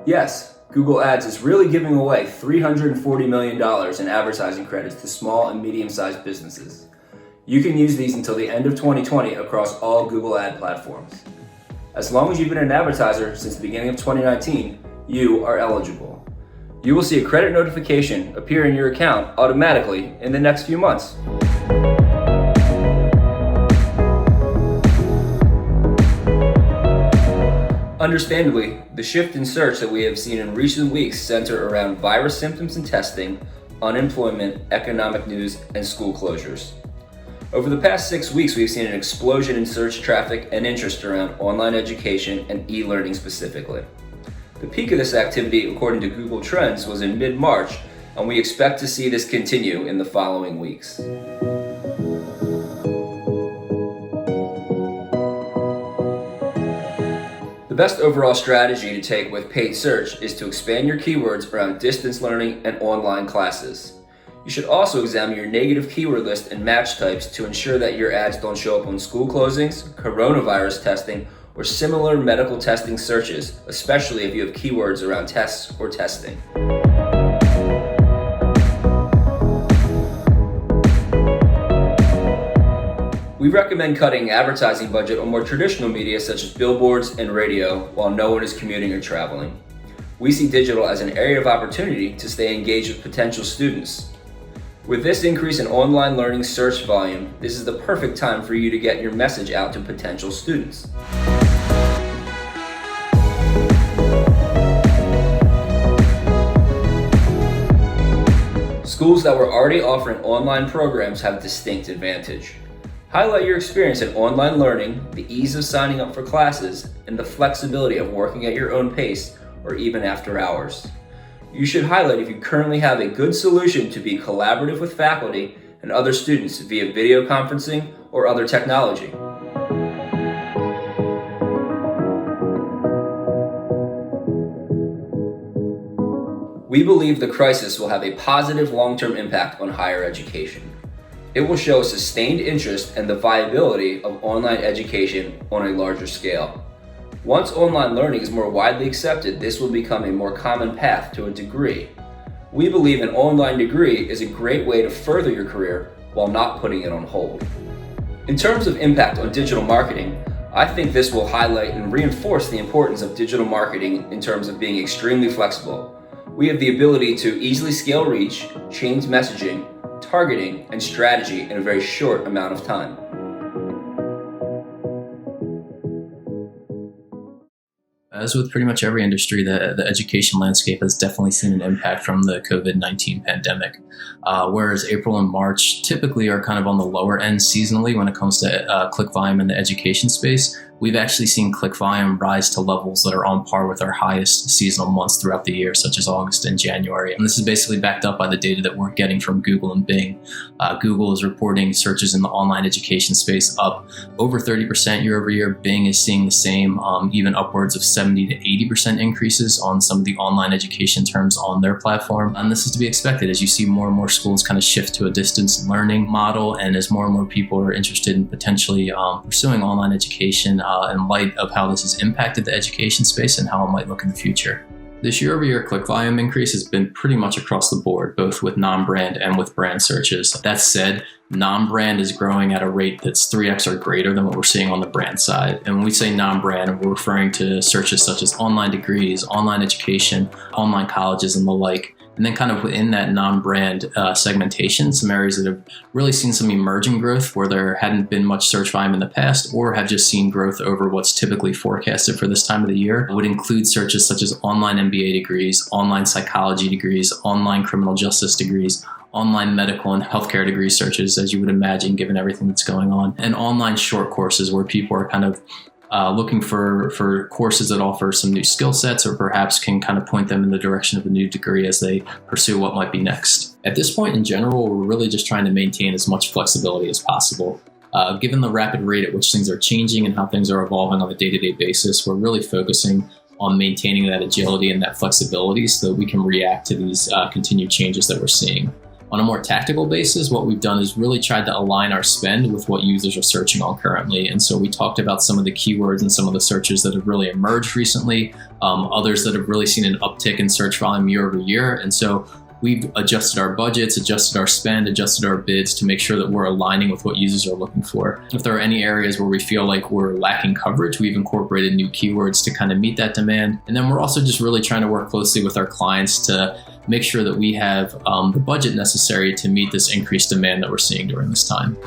Yes, Google Ads is really giving away $340 million in advertising credits to small and medium-sized businesses. You can use these until the end of 2020 across all Google Ad platforms. As long as you've been an advertiser since the beginning of 2019, you are eligible. You will see a credit notification appear in your account automatically in the next few months. Understandably, the shift in search that we have seen in recent weeks center around virus symptoms and testing, unemployment, economic news, and school closures. Over the past 6 weeks, we've seen an explosion in search traffic and interest around online education and e-learning specifically. The peak of this activity, according to Google Trends, was in mid-March, and we expect to see this continue in the following weeks. The best overall strategy to take with paid search is to expand your keywords around distance learning and online classes. You should also examine your negative keyword list and match types to ensure that your ads don't show up on school closings, coronavirus testing, or similar medical testing searches, especially if you have keywords around tests or testing. We recommend cutting advertising budget on more traditional media such as billboards and radio while no one is commuting or traveling. We see digital as an area of opportunity to stay engaged with potential students. With this increase in online learning search volume, this is the perfect time for you to get your message out to potential students. Schools that were already offering online programs have a distinct advantage. Highlight your experience in online learning, the ease of signing up for classes, and the flexibility of working at your own pace or even after hours. You should highlight if you currently have a good solution to be collaborative with faculty and other students via video conferencing or other technology. We believe the crisis will have a positive long-term impact on higher education. It will show sustained interest and the viability of online education on a larger scale. Once online learning is more widely accepted, this will become a more common path to a degree. We believe an online degree is a great way to further your career while not putting it on hold. In terms of impact on digital marketing, I think this will highlight and reinforce the importance of digital marketing in terms of being extremely flexible. We have the ability to easily scale reach, change messaging, targeting, and strategy in a very short amount of time. As with pretty much every industry, the education landscape has definitely seen an impact from the COVID-19 pandemic. Whereas April and March typically are kind of on the lower end seasonally when it comes to click volume in the education space, we've actually seen click volume rise to levels that are on par with our highest seasonal months throughout the year, such as August and January. And this is basically backed up by the data that we're getting from Google and Bing. Google is reporting searches in the online education space up over 30% year over year. Bing is seeing the same, even upwards of 70 to 80% increases on some of the online education terms on their platform. And this is to be expected as you see more and more schools kind of shift to a distance learning model, and as more and more people are interested in potentially pursuing online education in light of how this has impacted the education space and how it might look in the future. This year-over-year click volume increase has been pretty much across the board, both with non-brand and with brand searches. That said, non-brand is growing at a rate that's 3x or greater than what we're seeing on the brand side. And when we say non-brand, we're referring to searches such as online degrees, online education, online colleges, and the like. And then kind of within that non-brand segmentation, some areas that have really seen some emerging growth where there hadn't been much search volume in the past, or have just seen growth over what's typically forecasted for this time of the year, would include searches such as online MBA degrees, online psychology degrees, online criminal justice degrees, online medical and healthcare degree searches, as you would imagine, given everything that's going on, and online short courses where people are kind of looking for courses that offer some new skill sets or perhaps can kind of point them in the direction of a new degree as they pursue what might be next. At this point in general, we're really just trying to maintain as much flexibility as possible. Given the rapid rate at which things are changing and how things are evolving on a day-to-day basis, we're really focusing on maintaining that agility and that flexibility so that we can react to these continued changes that we're seeing. On a more tactical basis, what we've done is really tried to align our spend with what users are searching on currently. And so we talked about some of the keywords and some of the searches that have really emerged recently, others that have really seen an uptick in search volume year over year. And so we've adjusted our budgets, adjusted our spend, adjusted our bids to make sure that we're aligning with what users are looking for. If there are any areas where we feel like we're lacking coverage, we've incorporated new keywords to kind of meet that demand. And then we're also just really trying to work closely with our clients to make sure that we have the budget necessary to meet this increased demand that we're seeing during this time.